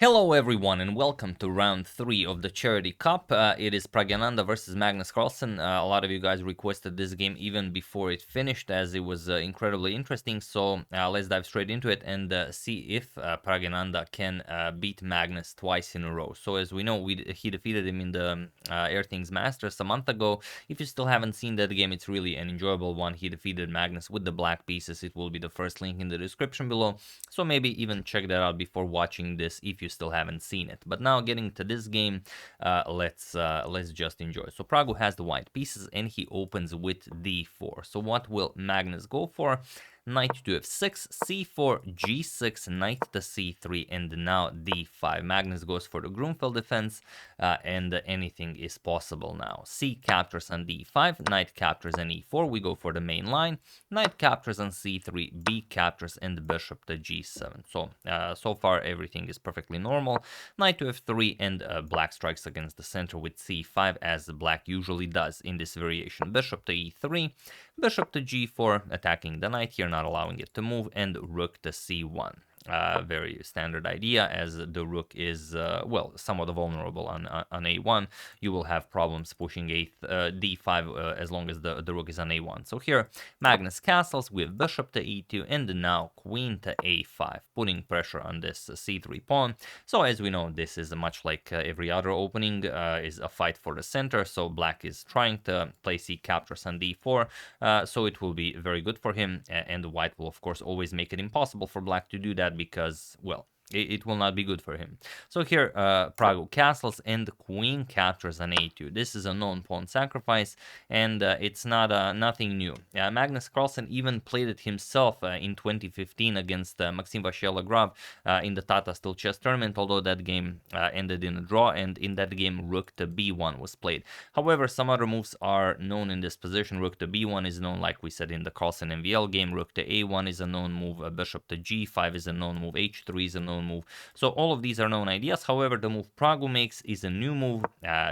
Hello everyone and welcome to round 3 of the Charity Cup. It is Praggnanandhaa versus Magnus Carlsen. A lot of you guys requested this game even before it finished as it was incredibly interesting. So let's dive straight into it and see if Praggnanandhaa can beat Magnus twice in a row. So as we know, he defeated him in the Air Things Masters a month ago. If you still haven't seen that game, it's really an enjoyable one. He defeated Magnus with the black pieces. It will be the first link in the description below. So maybe even check that out before watching this if you still haven't seen it. But now getting to this game, let's just enjoy. So Praggu has the white pieces and he opens with d4. So what will Magnus go for? Knight to f6, c4, g6, knight to c3, and now d5. Magnus goes for the Grunfeld defense, and anything is possible now. C captures on d5, knight captures on e4, we go for the main line, knight captures on c3, b captures, and bishop to g7. So far everything is perfectly normal. Knight to f3, and black strikes against the center with c5, as black usually does in this variation. Bishop to e3, bishop to g4, attacking the knight here, not allowing it to move, and rook to c1. Very standard idea, as the rook is, well, somewhat vulnerable on a1. You will have problems pushing d5 as long as the rook is on a1. So here, Magnus castles with bishop to e2, and now queen to a5, putting pressure on this c3 pawn. So as we know, this is much like every other opening, is a fight for the center. So black is trying to play c captures on d4, so it will be very good for him, and white will of course always make it impossible for black to do that because, well, it will not be good for him. So here, Praggu castles and queen captures on a2. This is a known pawn sacrifice, and it's not nothing new. Magnus Carlsen even played it himself in 2015 against Maxim Vachier-Lagrave in the Tata Steel Chess Tournament, although that game ended in a draw, and in that game rook to b1 was played. However, some other moves are known in this position. Rook to b1 is known, like we said in the Carlsen MVL game. Rook to a1 is a known move. Bishop to g5 is a known move. h3 is a known move. So all of these are known ideas. However, the move Praggu makes is a new move.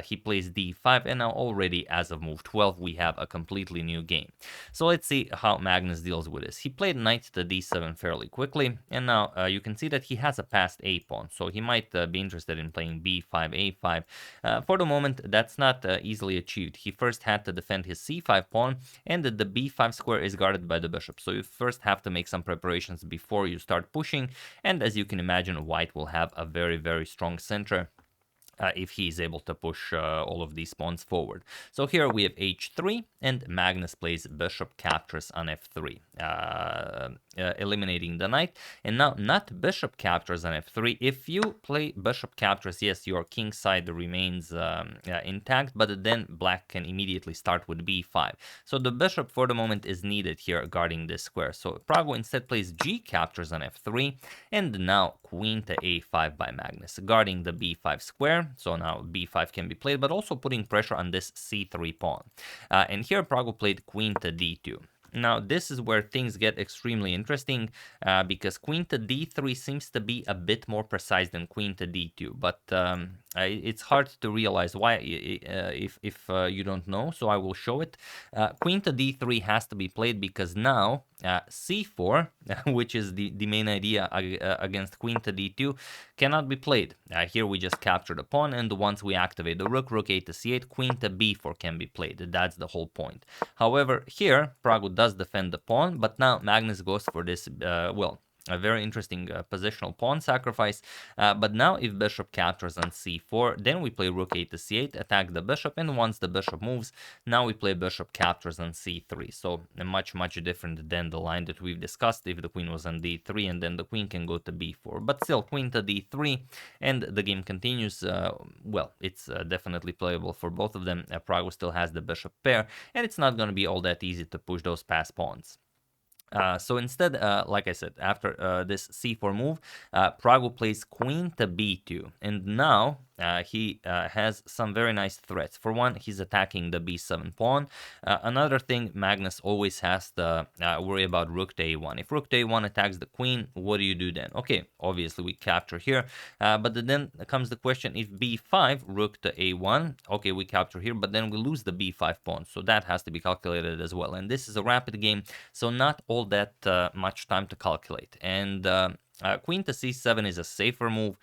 He plays d5, and now already as of move 12 we have a completely new game. So let's see how Magnus deals with this. He played knight to d7 fairly quickly, and now you can see that he has a passed a pawn, so he might be interested in playing b5, a5. For the moment, that's not easily achieved. He first had to defend his c5 pawn, and the b5 square is guarded by the bishop, so you first have to make some preparations before you start pushing. And as you can imagine, white will have a very, very strong center if he is able to push all of these pawns forward. So here we have h3, and Magnus plays bishop captures on f3, eliminating the knight. And now not bishop captures on f3. If you play bishop captures, yes, your king side remains intact, but then black can immediately start with b5. So the bishop for the moment is needed here guarding this square. So Praggu instead plays g captures on f3, and now queen to a5 by Magnus, guarding the b5 square. So now b5 can be played, but also putting pressure on this c3 pawn. And here Praggu played queen to d2. Now, this is where things get extremely interesting, because queen to d3 seems to be a bit more precise than queen to d2, but it's hard to realize why if you don't know, so I will show it. Queen to d3 has to be played because now c4, which is the main idea against queen to d2, cannot be played. Here we just capture the pawn, and once we activate the rook, rook 8 to c8, queen to b4 can be played. That's the whole point. However, here Praggu does defend the pawn, but now Magnus goes for this, well, a very interesting positional pawn sacrifice. But now if bishop captures on c4, then we play rook 8 to c8, attack the bishop, and once the bishop moves, now we play bishop captures on c3. So much different than the line that we've discussed if the queen was on d3, and then the queen can go to b4. But still, queen to d3, and the game continues. Well, it's definitely playable for both of them. Praggu still has the bishop pair, and it's not going to be all that easy to push those passed pawns. So instead, like I said, after this c4 move, Praggu plays queen to b2, and now he has some very nice threats. For one, he's attacking the b7 pawn. Another thing, Magnus always has to worry about rook to a1. If rook to a1 attacks the queen, what do you do then? Okay, obviously we capture here, but then comes the question, if b5, rook to a1, okay, we capture here, but then we lose the b5 pawn, so that has to be calculated as well. And this is a rapid game, so not all that much time to calculate. And Queen to c7 is a safer move.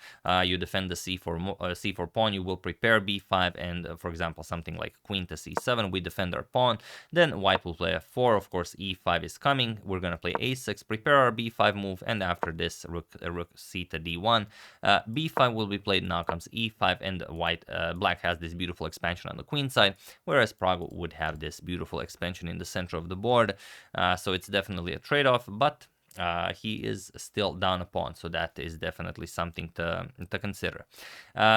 You defend the c4 pawn. You will prepare b5, and for example, something like queen to c7, we defend our pawn. Then white will play f4. Of course, e5 is coming. We're gonna play a6, prepare our b5 move, and after this, rook c to d1. b5 will be played. Now comes e5, and black has this beautiful expansion on the queen side, whereas Prague would have this beautiful expansion in the center of the board. So it's definitely a trade-off, but he is still down a pawn, so that is definitely something to consider.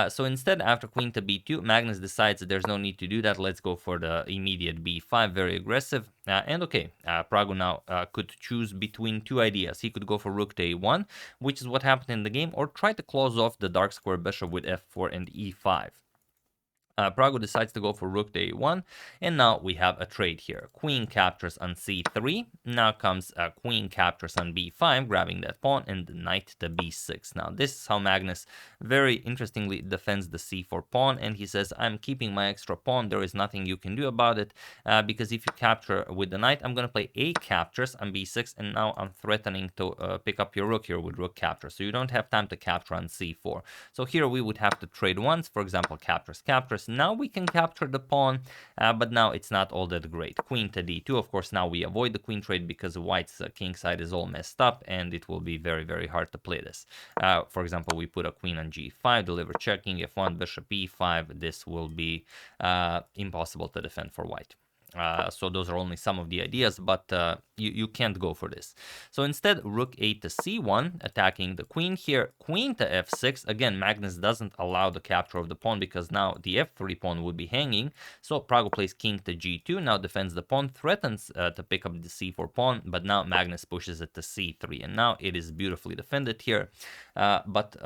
So instead, after queen to b2, Magnus decides that there's no need to do that. Let's go for the immediate b5, very aggressive. And okay, Prague now could choose between two ideas. He could go for rook to a1, which is what happened in the game, or try to close off the dark square bishop with f4 and e5. Prague decides to go for rook to a1, and now we have a trade here. Queen captures on c3, now comes queen captures on b5, grabbing that pawn, and knight to b6. Now this is how Magnus very interestingly defends the c4 pawn, and he says, I'm keeping my extra pawn, there is nothing you can do about it, because if you capture with the knight, I'm going to play a captures on b6, and now I'm threatening to pick up your rook here with rook capture, so you don't have time to capture on c4. So here we would have to trade once, for example, captures. Now we can capture the pawn, but now it's not all that great. Queen to d2, of course, now we avoid the queen trade because white's king side is all messed up, and it will be very, very hard to play this. For example, we put a queen on g5, deliver checking, f1, bishop e5. This will be impossible to defend for white. So those are only some of the ideas, but you can't go for this. So instead, rook a to c1, attacking the queen here. Queen to f6. Again, Magnus doesn't allow the capture of the pawn because now the f3 pawn would be hanging. So Prague plays king to g2, now defends the pawn, threatens to pick up the c4 pawn, but now Magnus pushes it to c3, and now it is beautifully defended here. But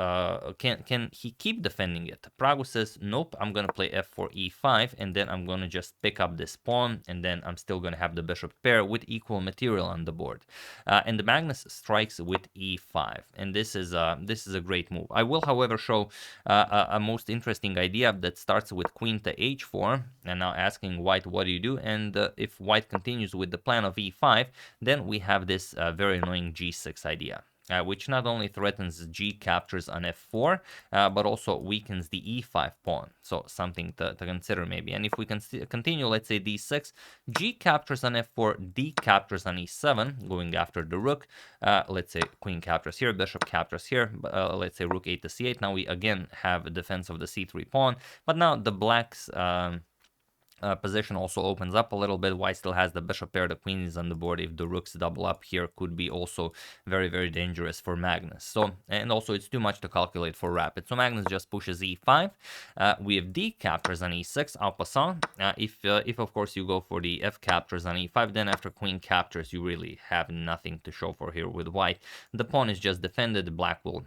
can he keep defending it? Prague says, nope, I'm going to play f4, e5, and then I'm going to just pick up this pawn, and then I'm still going to have the bishop pair with equal material on the board. And the Magnus strikes with e5, and this is a great move. I will, however, show a most interesting idea that starts with queen to h4, and now asking white, what do you do? And if white continues with the plan of e5, then we have this very annoying g6 idea. Which not only threatens g captures on f4, but also weakens the e5 pawn. So something to consider maybe. And if we can continue, let's say d6, g captures on f4, d captures on e7, going after the rook. Let's say queen captures here, bishop captures here. Let's say rook 8 to c8. Now we again have a defense of the c3 pawn, but now the black's position also opens up a little bit. White still has the bishop pair, the queen is on the board. If the rooks double up here, could be also very, very dangerous for Magnus. So, and also it's too much to calculate for rapid. So Magnus just pushes e5. We have d captures on e6, en passant. If of course you go for the f captures on e5, then after queen captures, you really have nothing to show for here with white. The pawn is just defended. Black will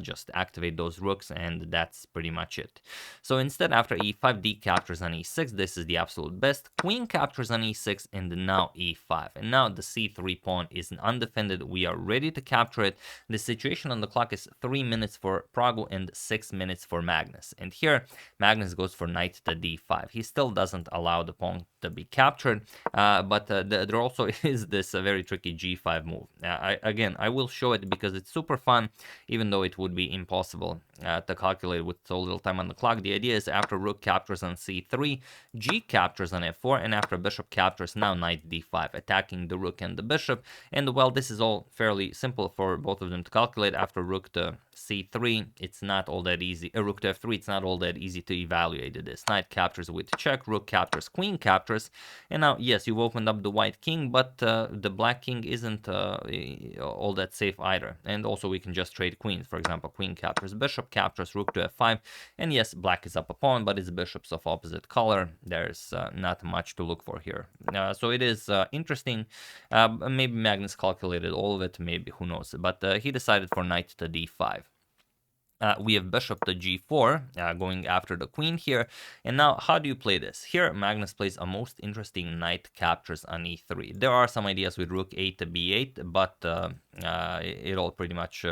just activate those rooks, and that's pretty much it. So instead, after e5, d captures on e6. This is the absolute best. Queen captures on e6, and now e5. And now the c3 pawn is undefended. We are ready to capture it. The situation on the clock is 3 minutes for Prague and 6 minutes for Magnus. And here, Magnus goes for knight to d5. He still doesn't allow the pawn to be captured, but there also is this very tricky g5 move. I will show it because it's super fun, even though it would be impossible to calculate with so little time on the clock. The idea is after rook captures on c3, g captures on f4, and after bishop captures, now knight d5, attacking the rook and the bishop. And well, this is all fairly simple for both of them to calculate. After rook to c3, it's not all that easy. Rook to f3, it's not all that easy to evaluate this. Knight captures with check, rook captures, queen captures, and now yes, you've opened up the white king, but the black king isn't all that safe either. And also we can just trade queens. For example, queen captures bishop, captures rook to f5, and yes, black is up a pawn, but it's bishops of opposite color. There's not much to look for here. So it is interesting. Maybe Magnus calculated all of it, maybe, who knows, but he decided for knight to d5. We have bishop to g4, going after the queen here. And now, how do you play this? Here, Magnus plays a most interesting knight captures on e3. There are some ideas with rook a to b8, but it all pretty much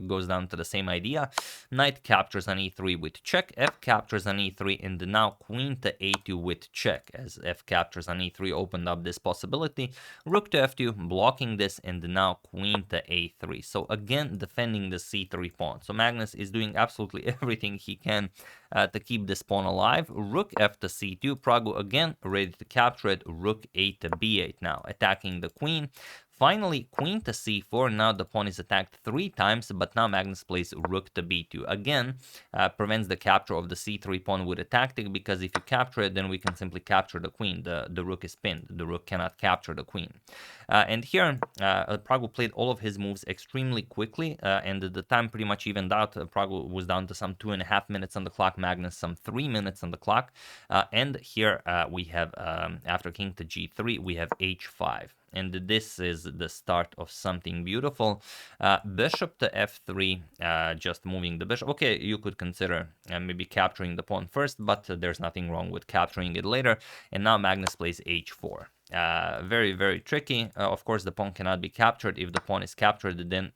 goes down to the same idea. Knight captures on e3 with check, f captures on e3, and now queen to a2 with check, as f captures on e3 opened up this possibility. Rook to f2, blocking this, and now queen to a3. So again, defending the c3 pawn. So Magnus is doing absolutely everything he can to keep this pawn alive. Rook f to c2, Praggu again ready to capture it. Rook a to b8 now, attacking the queen. Finally, queen to c4. Now the pawn is attacked 3 times, but now Magnus plays rook to b2. Again, prevents the capture of the c3 pawn with a tactic, because if you capture it, then we can simply capture the queen. The rook is pinned. The rook cannot capture the queen. And here, Praggu played all of his moves extremely quickly, and the time pretty much evened out. Praggu was down to some 2.5 minutes on the clock, Magnus some 3 minutes on the clock. And here we have, after king to g3, we have h5. And this is the start of something beautiful. Bishop to f3, just moving the bishop. Okay, you could consider maybe capturing the pawn first, but there's nothing wrong with capturing it later. And now Magnus plays h4. Very, very tricky. Of course, the pawn cannot be captured. If the pawn is captured, then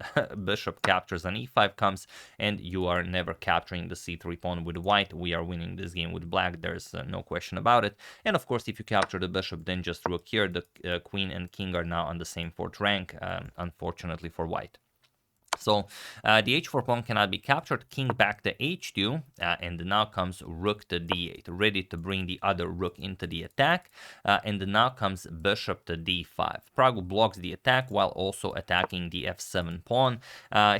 bishop captures on e5 comes, and you are never capturing the c3 pawn with white. We are winning this game with black. There's no question about it. And of course, if you capture the bishop, then just rook here. The queen and king are now on the same fort rank, unfortunately for white. So the h4 pawn cannot be captured, king back to h2, and now comes rook to d8, ready to bring the other rook into the attack, and now comes bishop to d5. Praggu blocks the attack while also attacking the f7 pawn.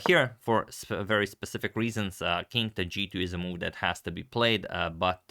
Here, for very specific reasons, king to g2 is a move that has to be played, but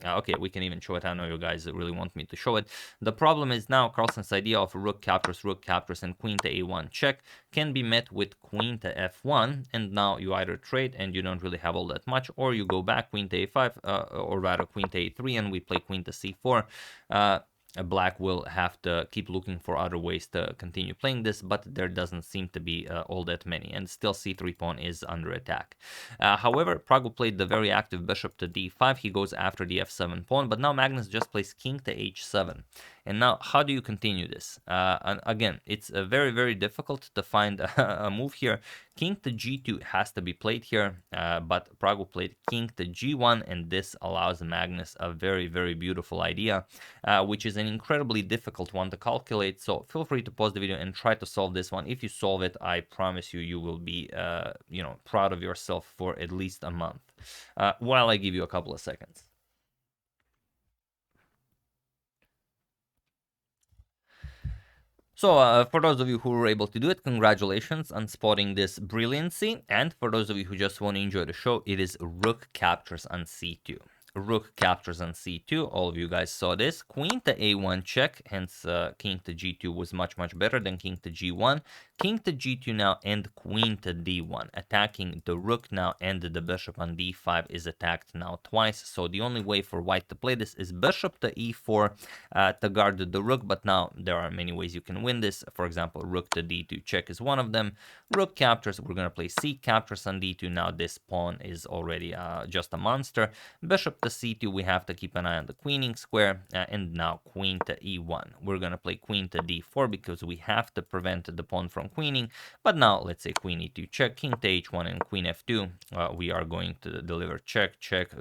okay, we can even show it. I know you guys really want me to show it. The problem is now Carlsen's idea of rook captures, and queen to a1 check can be met with queen to f1, and now you either trade and you don't really have all that much, or you go back queen to a5, or rather queen to a3, and we play queen to c4. Black will have to keep looking for other ways to continue playing this, but there doesn't seem to be all that many, and still c3 pawn is under attack. However, Praggu played the very active bishop to d5. He goes after the f7 pawn, but now Magnus just plays king to h7. And now, how do you continue this? And again, it's very, very difficult to find a move here. King to g2 has to be played here, but Praggu played king to g1, and this allows Magnus a very, very beautiful idea, which is an incredibly difficult one to calculate. So feel free to pause the video and try to solve this one. If you solve it, I promise you, you will be, proud of yourself for at least a month. While I give you a couple of seconds. So for those of you who were able to do it, congratulations on spotting this brilliancy. And for those of you who just want to enjoy the show, it is rook captures on c2. Rook captures on c2. All of you guys saw this. Queen to a1 check, hence king to g2 was much, much better than king to g1. King to g2 now, and queen to d1, attacking the rook now, and the bishop on d5 is attacked now twice. So the only way for white to play this is bishop to e4 to guard the rook, but now there are many ways you can win this. For example, rook to d2 check is one of them. Rook captures, we're going to play c captures on d2. Now this pawn is already just a monster. Bishop to c2, we have to keep an eye on the queening square, and now queen to e1. We're going to play queen to d4 because we have to prevent the pawn from queening. But now let's say queen e2 check, king to h1, and queen f2. We are going to deliver check,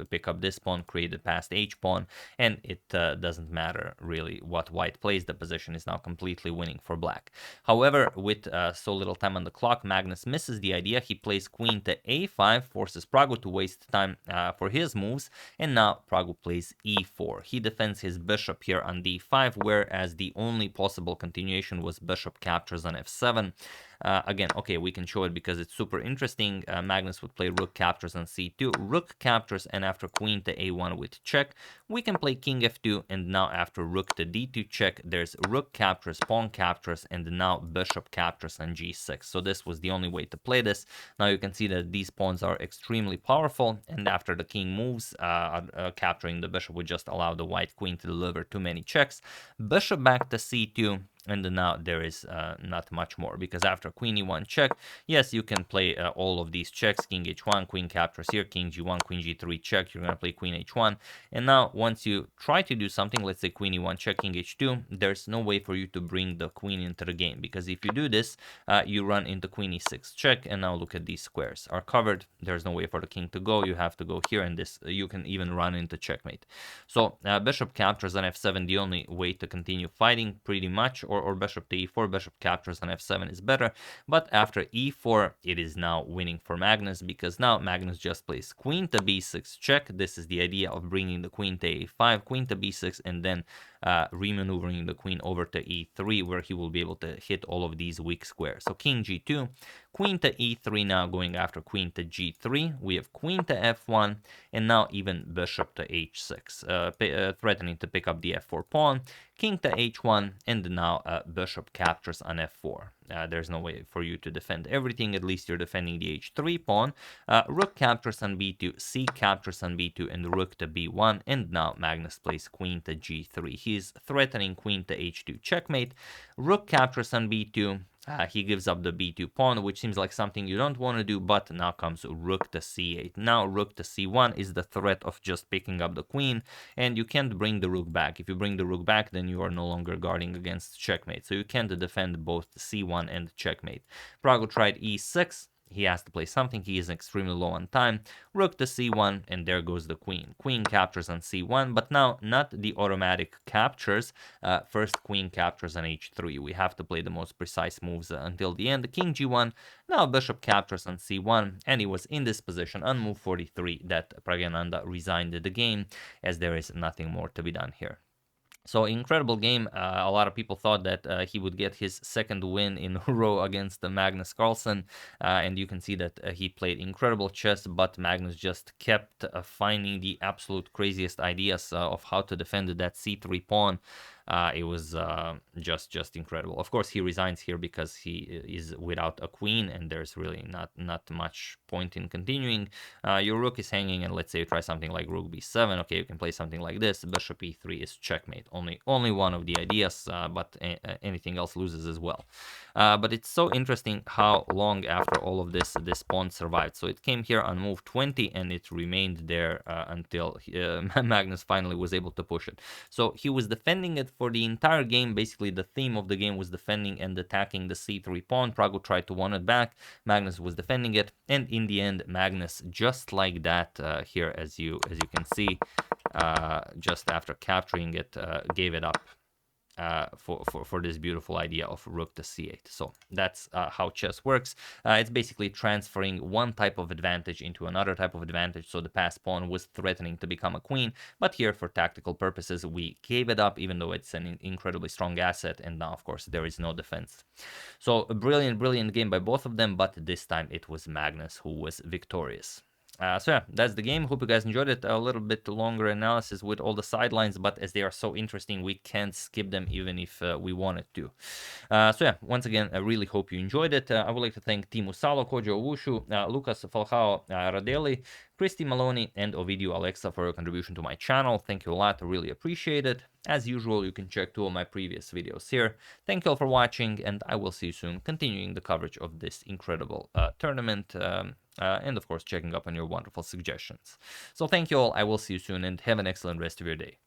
pick up this pawn, create the passed h pawn, and it doesn't matter really what white plays. The position is now completely winning for black. However, with so little time on the clock, Magnus misses the idea. He plays queen to a5, forces Praggu to waste time for his moves, and now Praggu plays e4. He defends his bishop here on d5, whereas the only possible continuation was bishop captures on f7. Again, okay, we can show it because it's super interesting. Magnus would play rook captures on c2, rook captures, and after queen to a1 with check, we can play king f2, and now after rook to d2 check, there's rook captures, pawn captures, and now bishop captures on g6. So this was the only way to play this. Now you can see that these pawns are extremely powerful, and after the king moves, capturing the bishop would just allow the white queen to deliver too many checks. Bishop back to c2. And then now there is not much more, because after queen e1 check, yes, you can play all of these checks. King h1, queen captures here, king g1, queen g3 check. You're going to play queen h1. And now once you try to do something, let's say queen e1 check, king h2, there's no way for you to bring the queen into the game, because if you do this, you run into queen e6 check. And now look at these squares are covered. There's no way for the king to go. You have to go here, and this you can even run into checkmate. So bishop captures on f7, the only way to continue fighting pretty much, or bishop to e4, bishop captures on f7 is better. But after e4, it is now winning for Magnus, because now Magnus just plays queen to b6 check. This is the idea of bringing the queen to a5, queen to b6, and then remaneuvering the queen over to e3, where he will be able to hit all of these weak squares. So king g2, queen to e3, now going after queen to g3. We have queen to f1, and now even bishop to h6, threatening to pick up the f4 pawn, king to h1, and now bishop captures on f4. There's no way for you to defend everything. At least you're defending the h3 pawn. Rook captures on b2, c captures on b2, and rook to b1. And now Magnus plays queen to g3. He's threatening queen to h2 checkmate. Rook captures on b2. He gives up the b2 pawn, which seems like something you don't want to do, but now comes rook to c8. Now rook to c1 is the threat of just picking up the queen, and you can't bring the rook back. If you bring the rook back, then you are no longer guarding against checkmate. So you can't defend both c1 and checkmate. Praggo tried e6. He has to play something. He is extremely low on time. Rook to c1, and there goes the queen. Queen captures on c1, but now not the automatic captures. First, queen captures on h3. We have to play the most precise moves until the end. King g1, now bishop captures on c1, and he was in this position on move 43 that Praggnanandhaa resigned the game, as there is nothing more to be done here. So incredible game. A lot of people thought that he would get his second win in a row against Magnus Carlsen, and you can see that he played incredible chess, but Magnus just kept finding the absolute craziest ideas of how to defend that c3 pawn. It was just incredible. Of course, he resigns here because he is without a queen, and there's really not much point in continuing. Your rook is hanging, and let's say you try something like rook b7. Okay, you can play something like this. Bishop e3 is checkmate. Only one of the ideas, but anything else loses as well. But it's so interesting how long after all of this pawn survived. So it came here on move 20, and it remained there until Magnus finally was able to push it. So he was defending it for the entire game. Basically, the theme of the game was defending and attacking the c3 pawn. Praggo tried to win it back. Magnus was defending it, and in the end, Magnus, just like that, here as you can see, just after capturing it, gave it up. For this beautiful idea of rook to c8. So that's how chess works. It's basically transferring one type of advantage into another type of advantage. So the passed pawn was threatening to become a queen, but here for tactical purposes we gave it up, even though it's an incredibly strong asset, and now of course there is no defense. So a brilliant game by both of them, but this time it was Magnus who was victorious. So yeah, that's the game. Hope you guys enjoyed it. A little bit longer analysis with all the sidelines, but as they are so interesting, we can't skip them even if we wanted to. So yeah, once again, I really hope you enjoyed it. I would like to thank Timu Salo, Kojo Owushu, Lucas Falcao Radeli, Christy Maloney, and Ovidio Alexa for your contribution to my channel. Thank you a lot. I really appreciate it. As usual, you can check 2 of my previous videos here. Thank you all for watching, and I will see you soon, continuing the coverage of this incredible tournament. And of course checking up on your wonderful suggestions. So thank you all, I will see you soon, and have an excellent rest of your day.